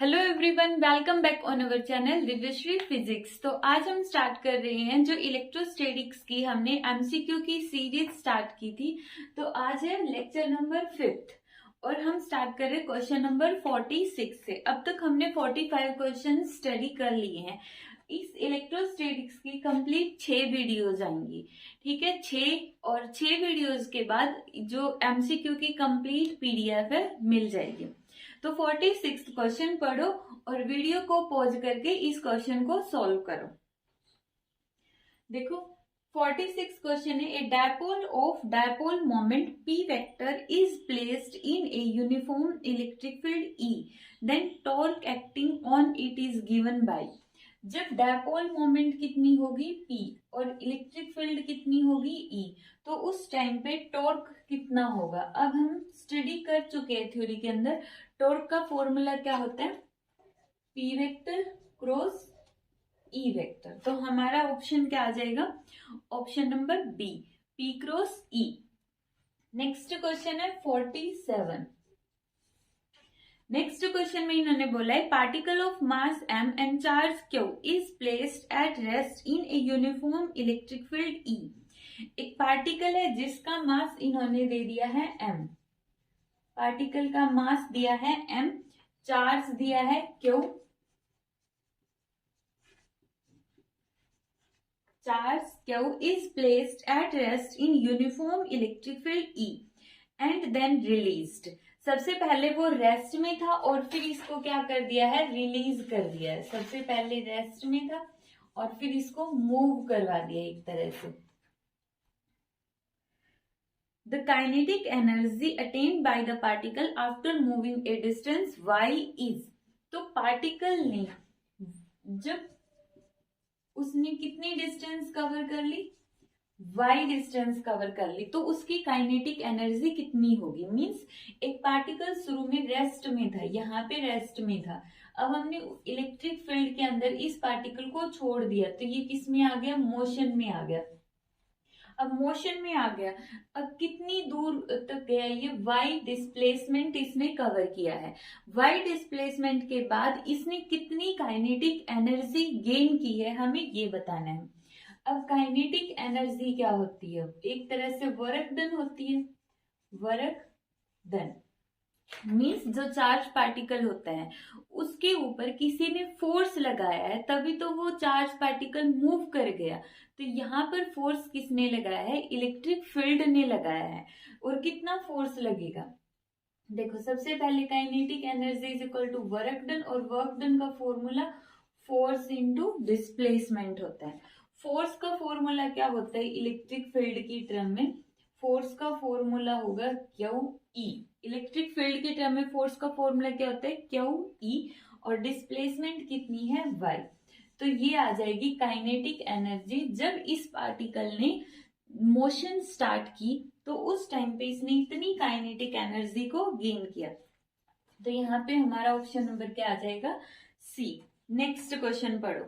Hello everyone, welcome back on our channel Divyashree physics. तो आज हम स्टार्ट कर रहे हैं जो इलेक्ट्रोस्टैटिक्स की हमने एमसीक्यू की सीरीज स्टार्ट की थी। तो आज है लेक्चर नंबर 5 और हम स्टार्ट कर रहे हैं क्वेश्चन नंबर 46 से। अब तक हमने 45 क्वेश्चन स्टडी कर लिए हैं। इस इलेक्ट्रोस्टैटिक्स की कंप्लीट 6 वीडियोज आएंगी, ठीक है। 6 वीडियोज के बाद जो एमसीक्यू की कंप्लीट पीडीएफ है मिल जाएगी। तो 46 क्वेश्चन पढ़ो और वीडियो को पॉज करके इस क्वेश्चन को सॉल्व करो। देखो 46 क्वेश्चन है, a dipole of dipole moment P vector is placed in a uniform electric field E, then torque acting on it is given by. जब डायपोल मोमेंट कितनी होगी P और इलेक्ट्रिक फील्ड कितनी होगी E, तो उस टाइम पे टॉर्क कितना होगा। अब हम स्टडी कर चुके हैं थ्योरी के अंदर। टॉर्क का फॉर्मूला क्या होता है, P vector cross E vector. तो हमारा ऑप्शन क्या आ जाएगा, option number B, P cross E। Next question है 47। नेक्स्ट क्वेश्चन में इन्होंने बोला है particle of mass m and charge q is placed at rest in a uniform electric field E। एक पार्टिकल है जिसका मास इन्होंने दे दिया है m, पार्टिकल का मास दिया है m, चार्ज दिया है q, charge q is placed at rest in uniform electric field E and then released. सबसे पहले वो रेस्ट में था और फिर इसको क्या कर दिया है, रिलीज कर दिया है। सबसे पहले रेस्ट में था और फिर इसको मूव करवा दिया एक तरह से। The kinetic energy attend by the particle after moving A distance y is. तो पार्टिकल ने जब उसने कितनी डिस्टेंस कवर कर ली, y डिस्टेंस कवर कर ली, तो उसकी काइनेटिक एनर्जी कितनी होगी। मींस एक पार्टिकल शुरू में रेस्ट में था, यहाँ पे रेस्ट में था, अब हमने इलेक्ट्रिक फील्ड के अंदर इस पार्टिकल को छोड़ दिया तो ये किस में आ गया, मोशन में आ गया। अब मोशन में आ गया, अब कितनी दूर तक गया, ये y डिस्प्लेसमेंट इसने कवर किया है। y डिस्प्लेसमेंट के बाद इसने कितनी काइनेटिक एनर्जी गेन की है, हमें ये बताना है। अब काइनेटिक एनर्जी क्या होती है, एक तरह से वर्क डन होती है। वर्क डन मीन्स जो चार्ज पार्टिकल होता है उसके ऊपर किसी ने फोर्स लगाया है, तभी तो वो चार्ज पार्टिकल मूव कर गया। तो यहाँ पर फोर्स किसने लगाया है, इलेक्ट्रिक फील्ड ने लगाया है। और कितना फोर्स लगेगा, देखो सबसे पहले kinetic energy is equal to work done, और वर्क डन का फॉर्मूला फोर्स इंटू डिस्प्लेसमेंट होता है। फोर्स का फॉर्मूला क्या होता है इलेक्ट्रिक फील्ड की टर्म में, फोर्स का फॉर्मूला होगा क्यू ई। इलेक्ट्रिक फील्ड के टर्म में फोर्स का फॉर्मूला क्या होता है, क्यू ई, और डिस्प्लेसमेंट कितनी है, y। तो ये आ जाएगी काइनेटिक एनर्जी। जब इस पार्टिकल ने मोशन स्टार्ट की तो उस टाइम पे इसने इतनी काइनेटिक एनर्जी को गेन किया। तो यहाँ पे हमारा ऑप्शन नंबर क्या आ जाएगा, सी। नेक्स्ट क्वेश्चन पढ़ो।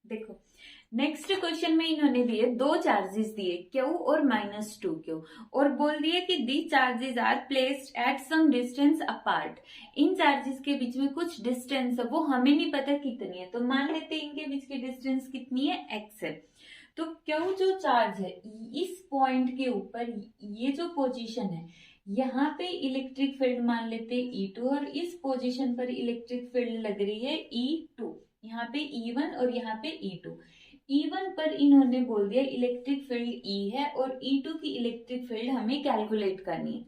देखो नेक्स्ट क्वेश्चन में इन्होंने दिए दो चार्जेस दिए Q और -2Q, और बोल दिए कि the charges are placed at some distance apart. इन चार्जेस के बीच में कुछ डिस्टेंस है, वो हमें नहीं पता कितनी है, तो मान लेते हैं इनके बीच की डिस्टेंस कितनी है, x है। तो Q जो चार्ज है इस पॉइंट के ऊपर, ये जो पोजीशन है यहाँ पे इलेक्ट्रिक फील्ड मान लेते हैं E2, और इस पोजीशन पर इलेक्ट्रिक फील्ड लग रही है E2, यहाँ पे E1 और यहाँ पे E2। E1 पर इन्होंने बोल दिया इलेक्ट्रिक फील्ड E है और E2 की इलेक्ट्रिक फील्ड हमें कैलकुलेट करनी है।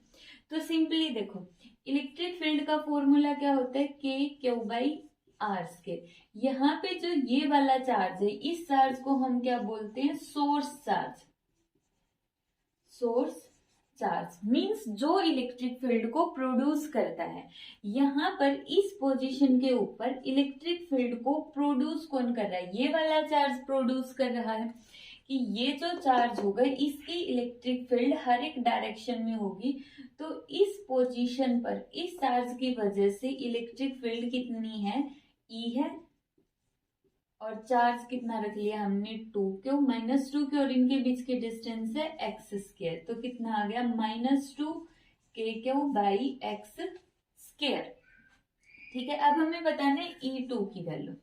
तो सिंपली देखो इलेक्ट्रिक फील्ड का फॉर्मूला क्या होता है, KQ/R²। यहाँ पे जो ये वाला चार्ज है, इस चार्ज को हम क्या बोलते हैं, source charge. Source charge means जो इलेक्ट्रिक फील्ड को प्रोड्यूस करता है। यहाँ पर इस पोजीशन के ऊपर इलेक्ट्रिक फील्ड को प्रोड्यूस कौन कर रहा है, ये वाला चार्ज प्रोड्यूस कर रहा है। कि ये जो चार्ज होगा इसकी इलेक्ट्रिक फील्ड हर एक डायरेक्शन में होगी। तो इस पोजीशन पर इस चार्ज की वजह से इलेक्ट्रिक फील्ड कितनी है, E है। और चार्ज कितना रख लिया हमने 2, क्यों -2 के और इनके बीच की डिस्टेंस है x², तो कितना आ गया -2 k³ बाई x²। ठीक है, अब हमें बताना है E2 की value.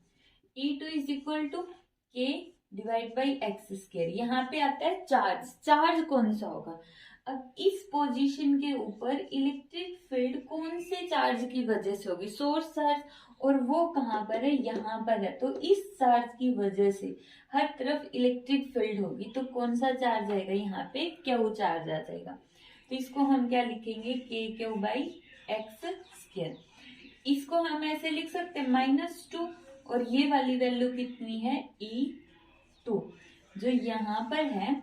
E2 is equal to k divide by x²। यहाँ पे आता है चार्ज, चार्ज कौन सा होगा। अब इस पोजीशन के ऊपर इलेक्ट्रिक फील्ड कौन से चार्ज की वजह से होगी, सोर्स चार्ज, और वो कहाँ पर है, यहाँ पर है। तो इस चार्ज की वजह से हर तरफ इलेक्ट्रिक फील्ड होगी, तो कौन सा चार्ज आएगा, यहाँ पे Q चार्ज आ जाएगा। तो इसको हम क्या लिखेंगे, k³ बाई x²। इसको हम ऐसे लिख सकते हैं -2, और ये वाली वैल्यू कितनी है, E2, जो यहाँ पर है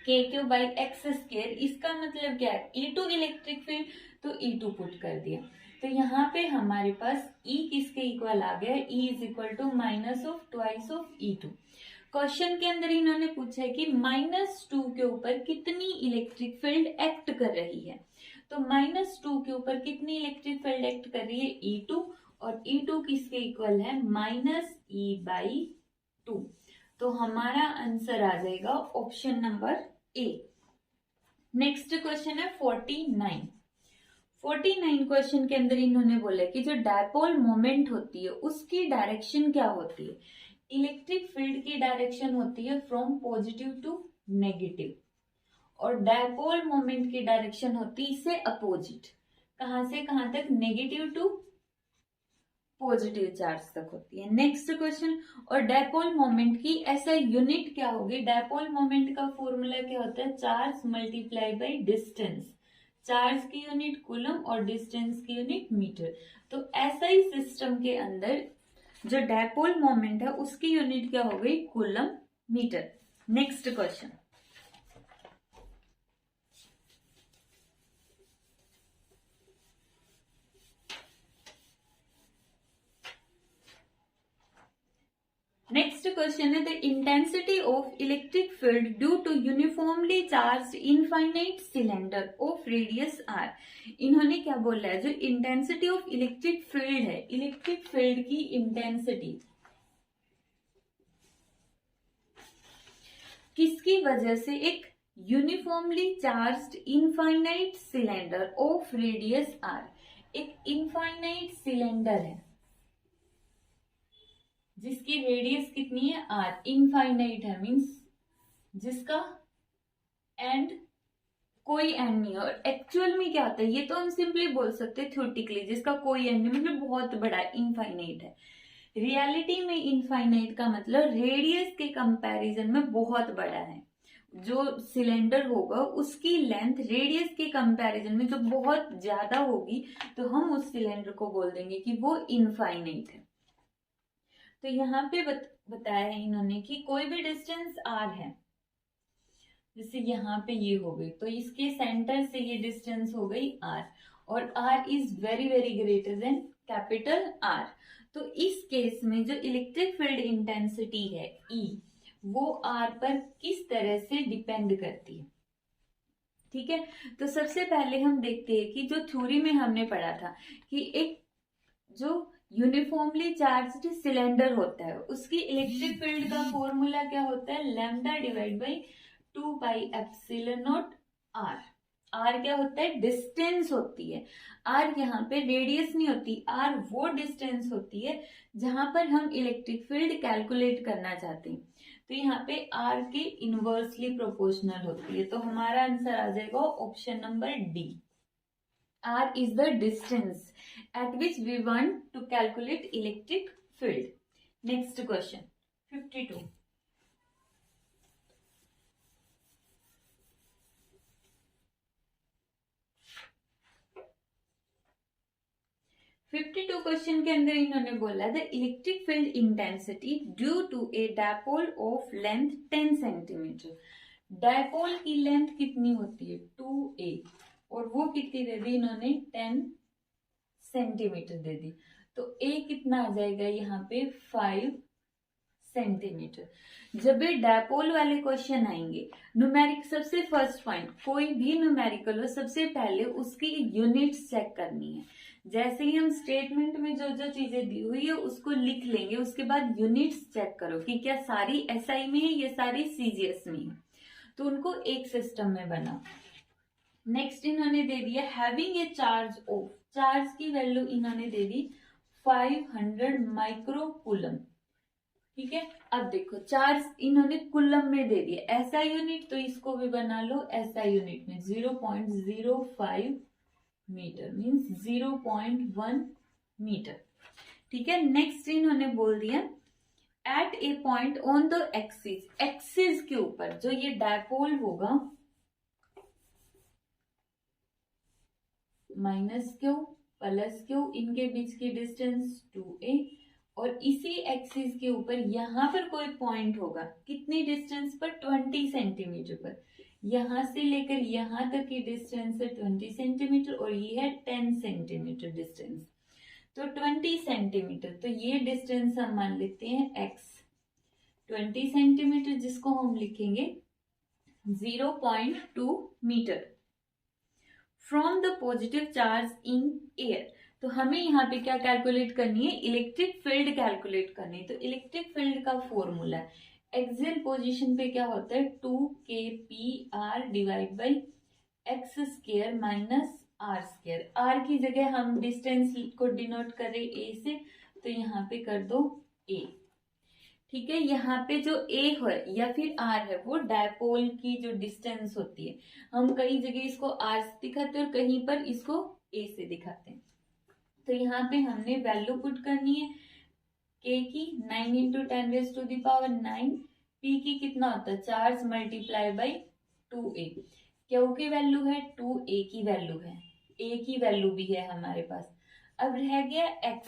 k³ बाई x²। इसका मतलब क्या है, E2 इलेक्ट्रिक फील्ड, तो E2 पुट कर दिया। तो यहाँ पे हमारे पास E किसके इक्वल आ गया, E is equal to -2 of E2। Question के अंदर इन्होंने पूछा है कि -2 के ऊपर कितनी इलेक्ट्रिक फील्ड एक्ट कर रही है। तो -2 के ऊपर कितनी इलेक्ट्रिक फील्ड एक्ट कर रही है, E2, और E2 किसके इक्वल है, -E/2। तो हमारा आंसर आ जाएगा option number A. Next question है 49। 49 क्वेश्चन के अंदर इन्होंने बोला कि जो डायपोल मोमेंट होती है उसकी डायरेक्शन क्या होती है। इलेक्ट्रिक फील्ड की डायरेक्शन होती है फ्रॉम पॉजिटिव टू नेगेटिव, और डायपोल मोमेंट की डायरेक्शन होती है इससे अपोजिट। कहां से कहां तक, नेगेटिव टू पॉजिटिव चार्ज तक होती है। नेक्स्ट क्वेश्चन, और डायपोल मोमेंट की ऐसा यूनिट क्या होगी। डायपोल मोमेंट का फॉर्मूला क्या होता है, charge multiply by distance. Charge की यूनिट कूलम और डिस्टेंस की यूनिट मीटर। तो ऐसा ही सिस्टम के अंदर जो डायपोल मोमेंट है उसकी यूनिट क्या हो गई, coulomb metre. Next question, next question है the intensity of electric field due to uniformly charge infinite cylinder of radius R. इन्होंने क्या बोला है, जो इंटेंसिटी ऑफ इलेक्ट्रिक फील्ड है, इलेक्ट्रिक फील्ड की इंटेंसिटी किसकी वजह से, एक uniformly charged infinite cylinder of radius R. एक इनफाइनाइट सिलेंडर है जिसकी रेडियस कितनी है, आर। इनफाइनाइट है मीन्स जिसका एंड कोई एंड नहीं है। और एक्चुअल में क्या होता है, ये तो हम सिंपली बोल सकते हैं थ्योरेटिकली, जिसका कोई एंड नहीं, मतलब बहुत बड़ा इनफाइनाइट है। रियलिटी में इनफाइनाइट का मतलब रेडियस के कंपैरिजन में बहुत बड़ा है। जो सिलेंडर होगा उसकी लेंथ रेडियस के कंपैरिजन में जो बहुत ज्यादा होगी, तो हम उस सिलेंडर को बोल देंगे कि वो इनफाइनाइट है। तो यहाँ पे बताया है इन्होंने कि कोई भी डिस्टेंस r है, जैसे यहाँ पे ये हो गई, तो इसके सेंटर से ये डिस्टेंस हो गई r, और r is very very greater than capital R। तो इस केस में जो इलेक्ट्रिक फील्ड इंटेंसिटी है E, वो R पर किस तरह से डिपेंड करती है। ठीक है, तो सबसे पहले हम देखते हैं कि जो थ्योरी में हमने पढ़ा था कि एक जो यूनिफॉर्मली चार्ज्ड सिलेंडर होता है उसकी इलेक्ट्रिक फील्ड का फॉर्मूला क्या होता है, lambda divide by 2 pi epsilon not r। r क्या होता है, डिस्टेंस होती है। r यहाँ पे रेडियस नहीं होती, r वो डिस्टेंस होती है जहां पर हम इलेक्ट्रिक फील्ड कैलकुलेट करना चाहते हैं। तो यहाँ पे r के इनवर्सली प्रोपोर्शनल होती है। तो हमारा आंसर आ जाएगा option number D. R is the distance at which we want to calculate electric field. Next question, 52. Question के अंदर इन्होंने बोला the electric field intensity due to a dipole of length 10 centimetre. Dipole की length कितनी होती है, 2a, और वो कितनी दे दी इन्होंने, 10 सेंटीमीटर दे दी। तो a कितना आ जाएगा यहाँ पे, 5 सेंटीमीटर। जब ये डायपोल वाले क्वेश्चन आएंगे, न्यूमेरिक सबसे फर्स्ट पॉइंट, कोई भी न्यूमेरिकल हो सबसे पहले उसकी यूनिट्स चेक करनी है। जैसे ही हम स्टेटमेंट में जो जो चीजें दी हुई है उसको लिख लेंगे, उसके बाद यूनिट्स चेक करो कि क्या सारी एसआई में है या सारी सीजीएस में है, तो उनको एक सिस्टम में बनाओ। नेक्स्ट इन्होंने दे दिया having a charge of, charge की वैल्यू इन्होंने दे दी 500 माइक्रो कूलम। ठीक है, अब देखो चार्ज इन्होंने कूलम में दे दिया, ऐसा यूनिट तो इसको भी बना लो ऐसा यूनिट में, 0.05 मीटर मीन्स 0.1 मीटर। ठीक है, नेक्स्ट इन्होंने बोल दिया at a point on the axis, axis के ऊपर जो ये डायपोल होगा माइनस क्यू प्लस क्यू, इनके बीच की डिस्टेंस 2a, और इसी एक्सिस के ऊपर यहां पर कोई पॉइंट होगा, कितनी डिस्टेंस पर, 20 सेंटीमीटर पर। यहां से लेकर यहां तक की डिस्टेंस है 20 सेंटीमीटर और ये है 10 सेंटीमीटर डिस्टेंस, तो 20 सेंटीमीटर। तो ये डिस्टेंस हम मान लेते हैं x 20 सेंटीमीटर, जिसको हम लिखेंगे 0.2 metre from the positive charge in air. तो हमें यहाँ पे क्या कैलकुलेट करनी है, इलेक्ट्रिक फील्ड कैलकुलेट करनी है। तो इलेक्ट्रिक फील्ड का फॉर्मूला एक्सियल पोजीशन पे क्या होता है, 2kpr divide by x square minus r square. R की जगह हम डिस्टेंस को डिनोट कर रहे ए से, तो यहाँ पे कर दो ए। ठीक है, यहाँ पे जो ए है या फिर आर है वो डायपोल की जो डिस्टेंस होती है, हम कई जगह इसको आर से दिखाते हैं और कहीं पर इसको ए से दिखाते हैं। तो यहाँ पे हमने वैल्यू पुट करनी है के की 9 इंटू 10⁻⁹, पी की कितना होता है, charge multiply by 2a, Q की वैल्यू है 2a की वैल्यू है, a की वैल्यू भी है हमारे पास। अब रह गया x,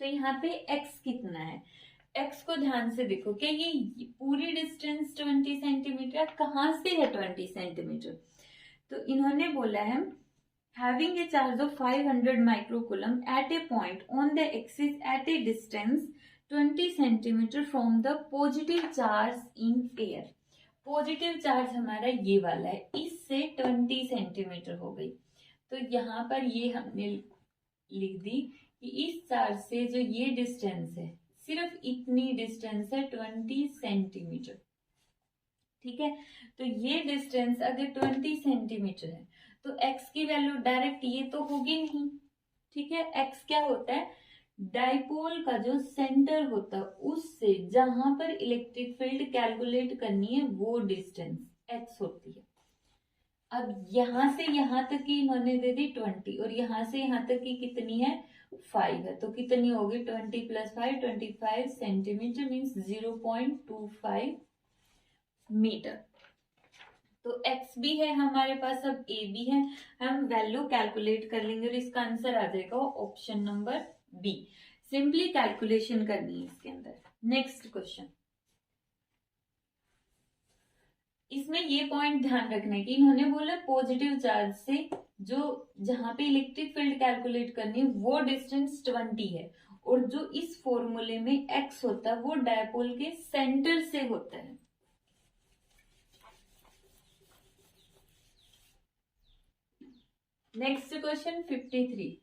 तो यहाँ पे x कितना है, x को ध्यान से देखो, क्या ये पूरी डिस्टेंस 20 सेंटीमीटर, कहाँ से है 20 सेंटीमीटर, तो इन्होंने बोला है having a charge of 500 microcoulomb at a point on the axis at a distance 20 centimeter from the positive charge in air। Positive charge हमारा ये वाला है, इससे 20 सेंटीमीटर हो गई, तो यहाँ पर ये हमने लिख दी कि इस चार्ज से जो ये डिस्टेंस है, सिर्फ इतनी डिस्टेंस है 20 सेंटीमीटर। ठीक है, तो ये डिस्टेंस अगर 20 सेंटीमीटर है तो x की वैल्यू डायरेक्ट ये तो होगी नहीं। ठीक है, x क्या होता है, डाइपोल का जो सेंटर होता है उससे जहां पर इलेक्ट्रिक फील्ड कैलकुलेट करनी है वो डिस्टेंस x होती है। अब यहां से यहां तक की इन्होंने दे दी 20 और यहां से यहां तक की कितनी है 5 है, तो कितनी होगी 20 + 5 25 सेंटीमीटर मीन्स 0.25 मीटर। तो x भी है हमारे पास, अब a भी है, हम वैल्यू कैलकुलेट कर लेंगे और इसका आंसर आ जाएगा option number B. Simply calculation करनी है इसके अंदर। नेक्स्ट क्वेश्चन, इसमें ये पॉइंट ध्यान रखना है कि इन्होंने बोला पॉजिटिव चार्ज से जो जहां पे इलेक्ट्रिक फील्ड कैलकुलेट करनी है वो डिस्टेंस 20 है, और जो इस फॉर्मूले में x होता है वो डायपोल के सेंटर से होता है। Next question 53,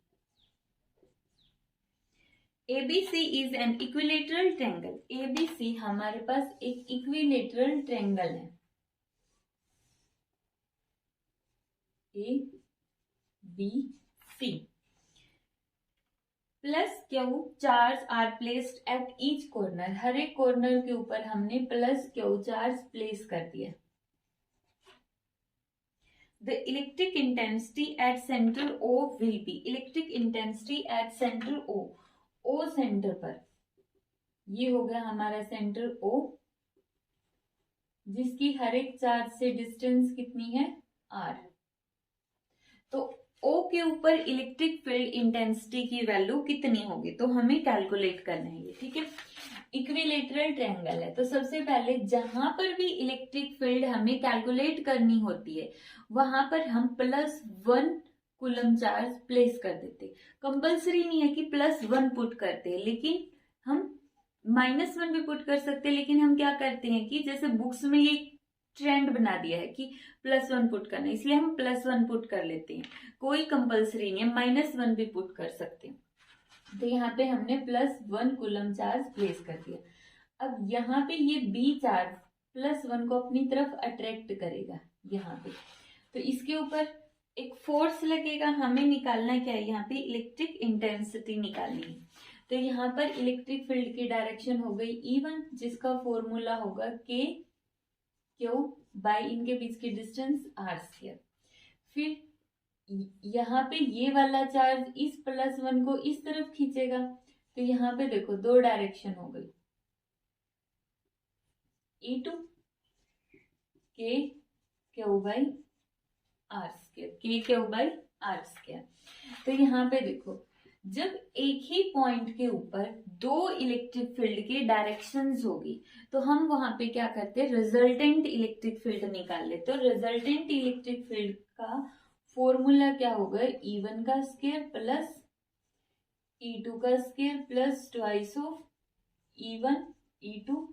ABC is an equilateral triangle. ABC हमारे पास एक इक्विलेटरल ट्रायंगल है, ABC plus Q charge are placed at each corner, हर एक कॉर्नर के ऊपर हमने प्लस क्यू चार्ज प्लेस कर दिया। The electric intensity at center O will be, electric intensity at center O centre पर, ये हो गया हमारा सेंटर O, जिसकी हर एक चार्ज से डिस्टेंस कितनी है R। तो O के ऊपर इलेक्ट्रिक फील्ड इंटेंसिटी की वैल्यू कितनी होगी, तो हमें कैलकुलेट करना है ये। ठीक है, इक्विलेटरल ट्रायंगल है, तो सबसे पहले जहां पर भी इलेक्ट्रिक फील्ड हमें कैलकुलेट करनी होती है वहां पर हम +1 कूलम चार्ज प्लेस कर देते। कंपल्सरी नहीं है कि +1 पुट करते, लेकिन हम -1 भी पुट कर सकते हैं, लेकिन हम क्या करते हैं कि जैसे बुक्स में ये ट्रेंड बना दिया है कि +1 पुट करना है, इसलिए हम +1 पुट कर लेते हैं। कोई कंपल्सरी नहीं है, -1 भी पुट कर सकते हैं। तो यहाँ पे हमने +1 कूलम चार्ज प्लेस कर दिया। अब यहाँ पे ये बी चार्ज +1 को अपनी तरफ अट्रैक्ट करेगा यहाँ पे, तो इसके ऊपर एक फोर्स लगेगा। हमें निकालना क्या है, यहाँ पे इलेक्ट्रिक इंटेंसिटी निकालनी है। तो यहाँ पर इलेक्ट्रिक फील्ड की डायरेक्शन हो गई E1, जिसका फॉर्मूला होगा K Q बाई इनके बीच की डिस्टेंस r²। फिर यहाँ पे ये वाला चार्ज इस +1 को इस तरफ खींचेगा, तो यहाँ पे देखो दो डायरेक्शन हो गई, E2 K Q by r², K Q by r²। तो यहाँ पे देखो, जब एक ही पॉइंट के ऊपर दो इलेक्ट्रिक फील्ड की डायरेक्शंस होगी, तो हम वहां पे क्या करते हैं, रिजल्टेंट इलेक्ट्रिक फील्ड निकाल लेते हैं। तो रिजल्टेंट इलेक्ट्रिक फील्ड का फॉर्मूला क्या होगा, E1 का स्क्वायर प्लस E2 का square plus twice of E1 E2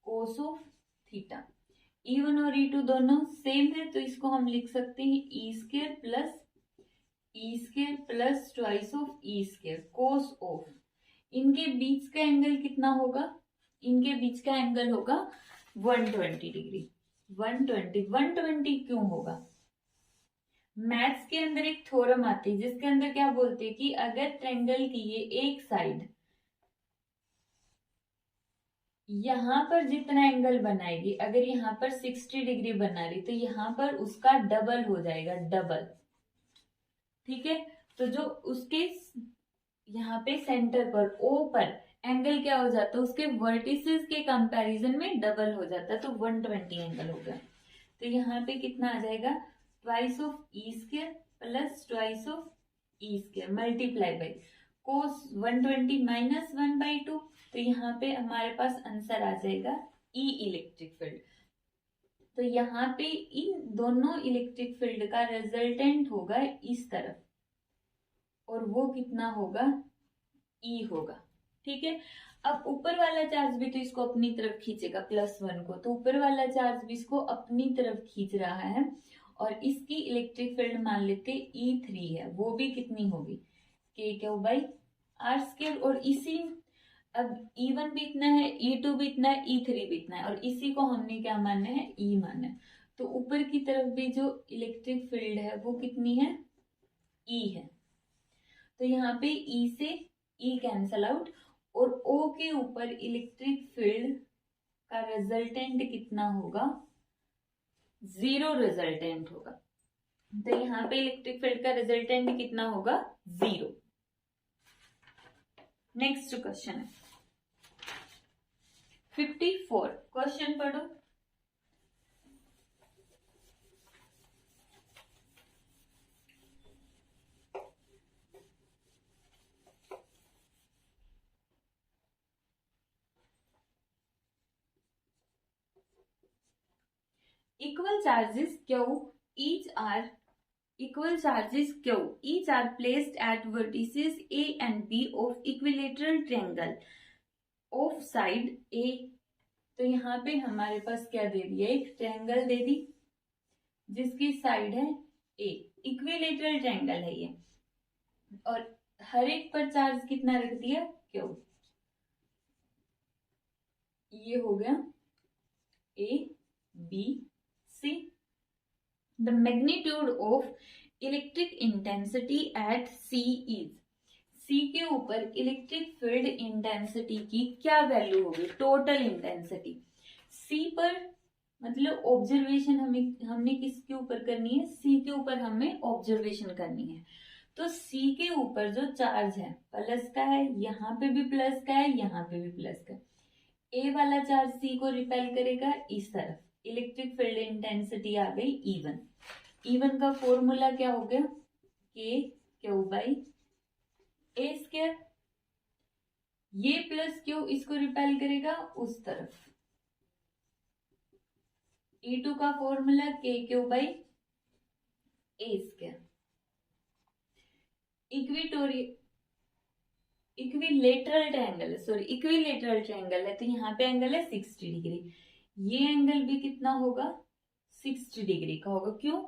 cos of theta. E1 और E2 दोनों सेम है, तो इसको हम लिख सकते हैं E² plus E² plus twice of E² cos of, इनके बीच का एंगल कितना होगा, इनके बीच का एंगल होगा 120 डिग्री। 120 क्यों होगा, मैथ्स के अंदर एक थ्योरम आती है जिसके अंदर क्या बोलते हैं कि अगर ट्रायंगल की ये एक साइड यहां पर जितना एंगल बनाएगी, अगर यहाँ पर 60 डिग्री बना रही, तो यहाँ पर उसका डबल हो जाएगा, डबल। ठीक है, तो जो उसके यहाँ पे सेंटर पर O पर एंगल क्या हो जाता है, उसके वर्टिसेस के कंपैरिजन में डबल हो जाता है, तो 120 एंगल हो गया। तो यहाँ पे कितना आ जाएगा, twice of E² plus twice of E² multiply by cos 120 minus 1/2। तो यहाँ पे हमारे पास आंसर आ जाएगा E इलेक्ट्रिक फील्ड। तो यहाँ पे इन दोनों इलेक्ट्रिक फील्ड का रिजल्टेंट होगा इस तरफ, और वो कितना होगा, E होगा। ठीक है, अब ऊपर वाला चार्ज भी तो इसको अपनी तरफ खींचेगा +1 को, तो ऊपर वाला चार्ज भी इसको अपनी तरफ खींच रहा है, और इसकी इलेक्ट्रिक फील्ड मान लेते E3 है, वो भी कितनी होगी, K² बाई r²। और इसी, अब E1 भी इतना है, E2 भी इतना है, E3 भी इतना है, और इसी को हमने क्या मानना है, E मानना है। तो ऊपर की तरफ भी जो इलेक्ट्रिक फील्ड है वो कितनी है, E है। तो यहाँ पे E से E कैंसल आउट, और O के ऊपर इलेक्ट्रिक फील्ड का रिजल्टेंट कितना होगा, 0 रिजल्टेंट होगा। तो यहाँ पे इलेक्ट्रिक फील्ड का रिजल्टेंट कितना होगा, 0। नेक्स्ट क्वेश्चन है 54, क्वेश्चन पढ़ो। Equal charges Q each are placed at vertices A and B of equilateral triangle of side A। तो यहाँ पे हमारे पास क्या दे दिया, एक ट्रायंगल दे दी जिसकी साइड है A, इक्विलेटरल ट्रायंगल है ये, और हर एक पर चार्ज कितना रख दिया, Q। ये हो गया A B C। The magnitude of electric intensity at C is, C के ऊपर इलेक्ट्रिक फील्ड इंटेंसिटी की क्या वैल्यू होगी, टोटल इंटेंसिटी। C पर मतलब ऑब्जर्वेशन हमने किसके ऊपर करनी है, C के ऊपर हमें ऑब्जर्वेशन करनी है। तो C के ऊपर जो चार्ज है प्लस का है, यहाँ पे भी प्लस का है, यहाँ पे भी प्लस का है। A वाला चार्ज C को रिपेल करेगा इस तरफ, इलेक्ट्रिक फील्ड इंटेंसिटी आ गई E1। E1 का फॉर्मूला क्या हो गया, K² बाई A²। ये प्लस Q इसको रिपेल करेगा उस तरफ। E2 का formula K² by A²। Equilateral triangle है, सॉरी इक्विलेटरल ट्रायंगल है, तो यहाँ पे एंगल है 60 डिग्री। ये एंगल भी कितना होगा, 60 डिग्री का होगा। क्यों,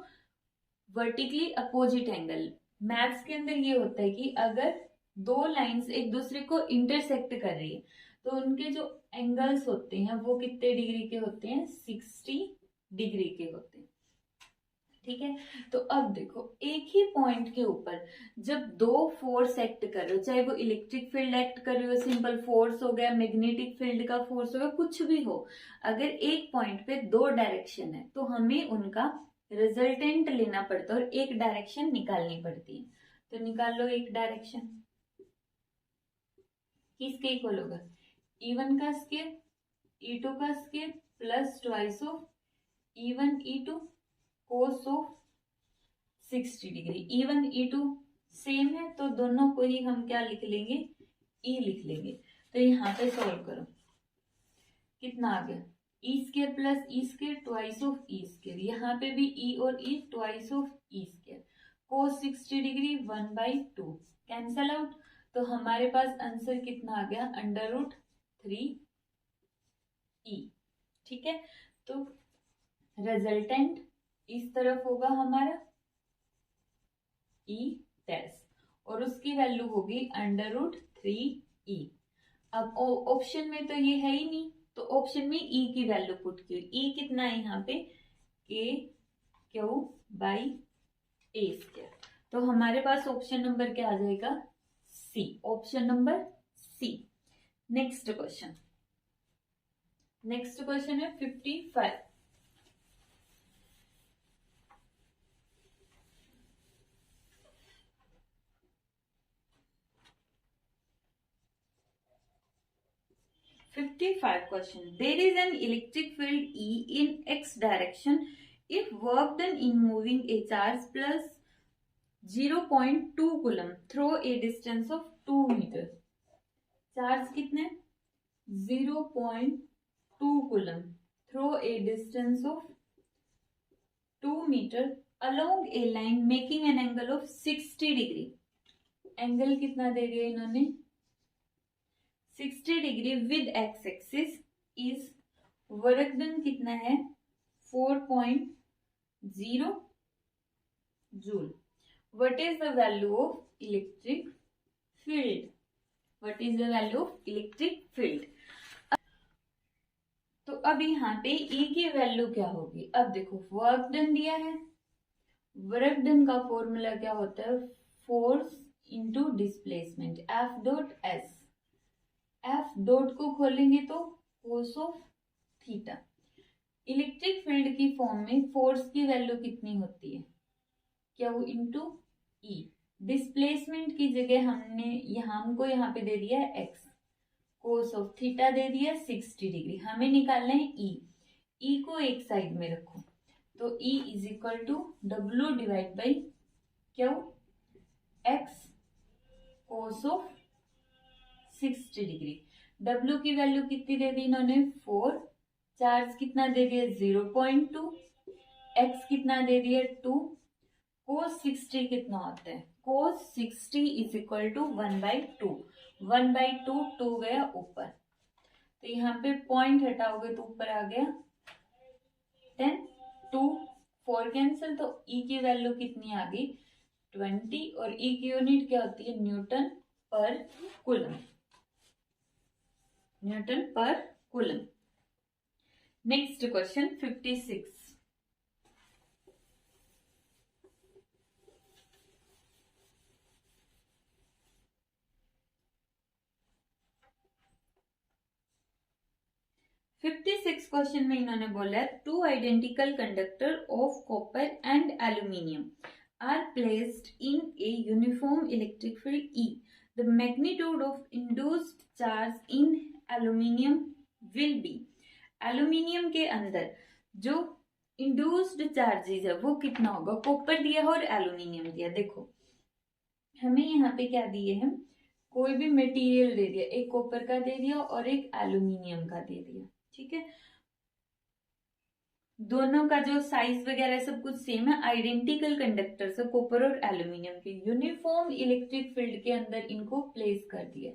वर्टिकली अपोजिट एंगल। मैथ्स के अंदर ये होता है कि अगर दो लाइंस एक दूसरे को इंटरसेक्ट कर रही है तो उनके जो एंगल्स होते हैं वो कितने डिग्री के होते हैं, 60 डिग्री के होते हैं। ठीक है, तो अब देखो एक ही पॉइंट के ऊपर जब दो फोर्स एक्ट कर रहे हो, चाहे वो इलेक्ट्रिक फील्ड एक्ट कर रहे हो, सिंपल फोर्स हो गया, मैग्नेटिक फील्ड का फोर्स हो गया, कुछ भी हो, अगर एक पॉइंट पे दो डायरेक्शन है तो हमें उनका रिजल्टेंट लेना पड़ता है और एक डायरेक्शन निकालनी पड़ती है। तो निकाल लो एक डायरेक्शन, किसके इक्वल होगा, E1 का स्केयर E2 का square plus twice of E1 E2 cos of 60 degree. E1 E2 same है तो दोनों को ही हम क्या लिख लेंगे, E लिख लेंगे। तो यहाँ पे सॉल्व करो, कितना आ गया, E square plus E square twice of E square, यहाँ पे भी E और E twice of E square, cos 60 degree 1/2 cancel out. तो हमारे पास आंसर कितना आ गया, √3E। ठीक है, तो रिजल्टेंट इस तरफ होगा हमारा E डैश और उसकी वैल्यू होगी √3E। अब ऑप्शन में तो ये है ही नहीं, तो ऑप्शन में E की वैल्यू पुट की, E कितना है यहाँ पे, KQ/A स्क्वायर। तो हमारे पास ऑप्शन नंबर क्या आ जाएगा, C, option number C। Next question, next question है 55। Question. There is an electric field E in X direction if work done in moving a charge plus 0.2 coulomb through a distance of 2 meters. Charge कितने, 0.2 coulomb through a distance of 2 meter along a line making an angle of 60 degree. Angle कितना दे दिया इन्होंने, 60 degree with x axis is, work done कितना है 4.0 joule. What is the value of electric field, what is the value of electric field. तो अब यहाँ पे E की वैल्यू क्या होगी, अब देखो वर्क डन दिया है, वर्क डन का फॉर्मूला क्या होता है, force into displacement, F.S। F dot को खोलेंगे तो cos of theta. Electric field की फॉर्म में फोर्स की वैल्यू कितनी होती है, क्या वो इंटू ई। डिस्प्लेसमेंट की जगह हमको यहाँ पे दे दिया है एक्स, कोस ऑफ थीटा दे दिया 60 डिग्री, हमें निकालना है ई को एक साइड में रखो, तो E is equal to W divide by q x cos of 60 degree. W की वैल्यू कितनी दे दी इन्होंने 4, चार्ज कितना दे दिया 0.2, x कितना दे दिया 2, cos 60 कितना होता है, cos 60 इज इक्वल टू 1/2, 1/2 2 गया ऊपर, तो यहाँ पे पॉइंट हटाओगे तो ऊपर आ गया 10, 2 4 कैंसिल, तो E की वैल्यू कितनी आ गई 20 और E की यूनिट क्या होती है, newton per coulomb, newton per coulomb. Next question 56। Question में इन्होंने बोला है two identical conductor of copper and aluminium are placed in a uniform electric field E. The magnitude of induced charge in aluminium will be, aluminium के अंदर जो induced charges है वो कितना होगा, कॉपर दिया है और एल्यूमिनियम दिया। देखो हमें यहाँ पे क्या दिए हैं, कोई भी मटेरियल दे दिया, एक कॉपर का दे दिया और एक एल्यूमिनियम का दे दिया, ठीक है। दोनों का जो साइज वगैरह सब कुछ सेम है, आइडेंटिकल कंडक्टर्स है कॉपर और एल्यूमिनियम के। यूनिफॉर्म इलेक्ट्रिक फील्ड के अंदर इनको प्लेस कर दिया।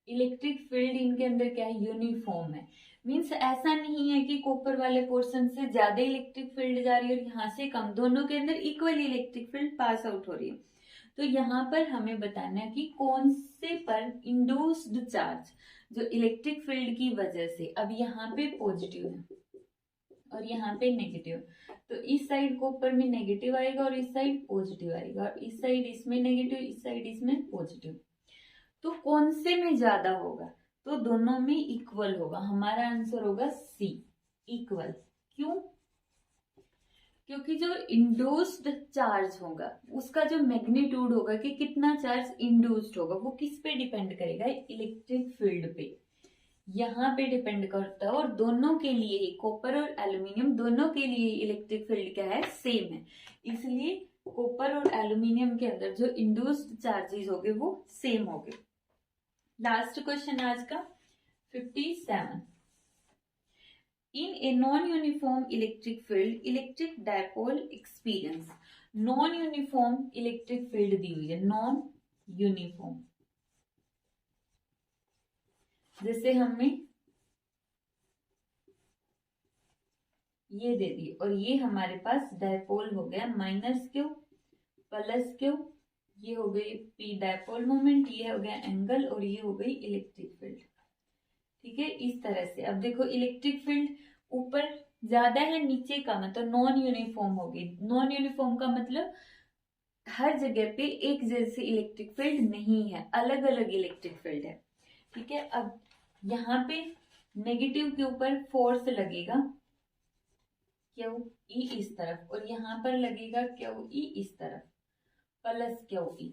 इलेक्ट्रिक फील्ड इनके अंदर क्या है, यूनिफॉर्म है। मीन्स ऐसा नहीं है कि कॉपर वाले पोर्शन से ज्यादा इलेक्ट्रिक फील्ड जा रही है और यहाँ से कम, दोनों के अंदर equal electric field pass out हो रही है। तो यहाँ पर हमें बताना है कि कौन से पर इंड्यूस्ड चार्ज जो इलेक्ट्रिक फील्ड की वजह से, अब यहाँ पे पॉजिटिव है और यहाँ पे नेगेटिव, तो इस साइड कॉपर में नेगेटिव आएगा और इस साइड पॉजिटिव आएगा, और इस साइड इसमें नेगेटिव, इस साइड इसमें पॉजिटिव। तो कौन से में ज्यादा होगा, तो दोनों में इक्वल होगा। हमारा आंसर होगा सी, इक्वल। क्यों? क्योंकि जो इंड्यूस्ड चार्ज होगा उसका जो मैग्नीट्यूड होगा कि कितना चार्ज इंड्यूस्ड होगा, वो किस पे डिपेंड करेगा, इलेक्ट्रिक फील्ड पे, यहाँ पे डिपेंड करता है। और दोनों के लिए ही, कॉपर और एल्यूमिनियम दोनों के लिए इलेक्ट्रिक फील्ड क्या है, सेम है। इसलिए कॉपर और एल्यूमिनियम के अंदर जो इंड्यूस्ड चार्जेस होंगे वो सेम होंगे। लास्ट क्वेश्चन आज का 57। In a non uniform electric field electric dipole experience. Non uniform electric field दी हुई है, नॉन यूनिफॉर्म, जैसे हमें ये दे दी और ये हमारे पास डायपोल हो गया माइनस क्यू प्लस क्यू, ये हो गई पी डायपोल मोमेंट, ये हो गया एंगल, और ये हो गई इलेक्ट्रिक फील्ड। ठीक है, इस तरह से। अब देखो इलेक्ट्रिक फील्ड ऊपर ज्यादा है नीचे कम है, तो नॉन यूनिफॉर्म होगी। नॉन यूनिफॉर्म का मतलब हर जगह पे एक जैसे इलेक्ट्रिक फील्ड नहीं है, अलग अलग इलेक्ट्रिक फील्ड है। ठीक है, अब यहाँ पे नेगेटिव के ऊपर फोर्स लगेगा क्यू ई इस तरफ, और यहाँ पर लगेगा क्यू ई इस तरफ, प्लस क्यू ई।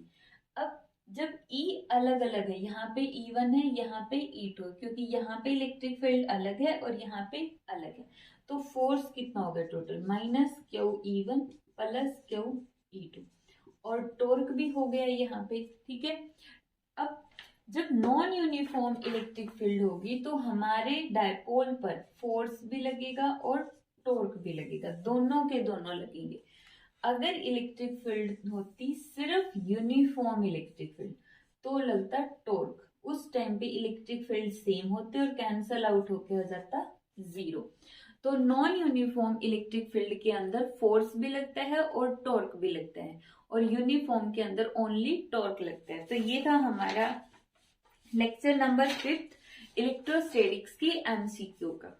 अब जब E अलग अलग है, यहाँ पे E1 है, यहाँ पे E2, क्योंकि यहाँ पे इलेक्ट्रिक फील्ड अलग है और यहाँ पे अलग है, तो फोर्स कितना होगा total, minus Q E1 plus Q E2, और टॉर्क भी हो गया यहाँ पे। ठीक है, अब जब नॉन यूनिफॉर्म इलेक्ट्रिक फील्ड होगी तो हमारे डायपोल पर फोर्स भी लगेगा और टॉर्क भी लगेगा, दोनों के दोनों लगेंगे। अगर इलेक्ट्रिक फील्ड होती सिर्फ यूनिफॉर्म इलेक्ट्रिक फील्ड तो लगता टॉर्क, उस टाइम पे इलेक्ट्रिक फील्ड सेम होते और कैंसल आउट होके हो जाता जीरो। तो नॉन यूनिफॉर्म इलेक्ट्रिक फील्ड के अंदर फोर्स भी लगता है और टॉर्क भी लगता है, और यूनिफॉर्म के अंदर ओनली टॉर्क लगता है। तो ये था हमारा लेक्चर नंबर 5 इलेक्ट्रोस्टैटिक्स की एमसीक्यू का।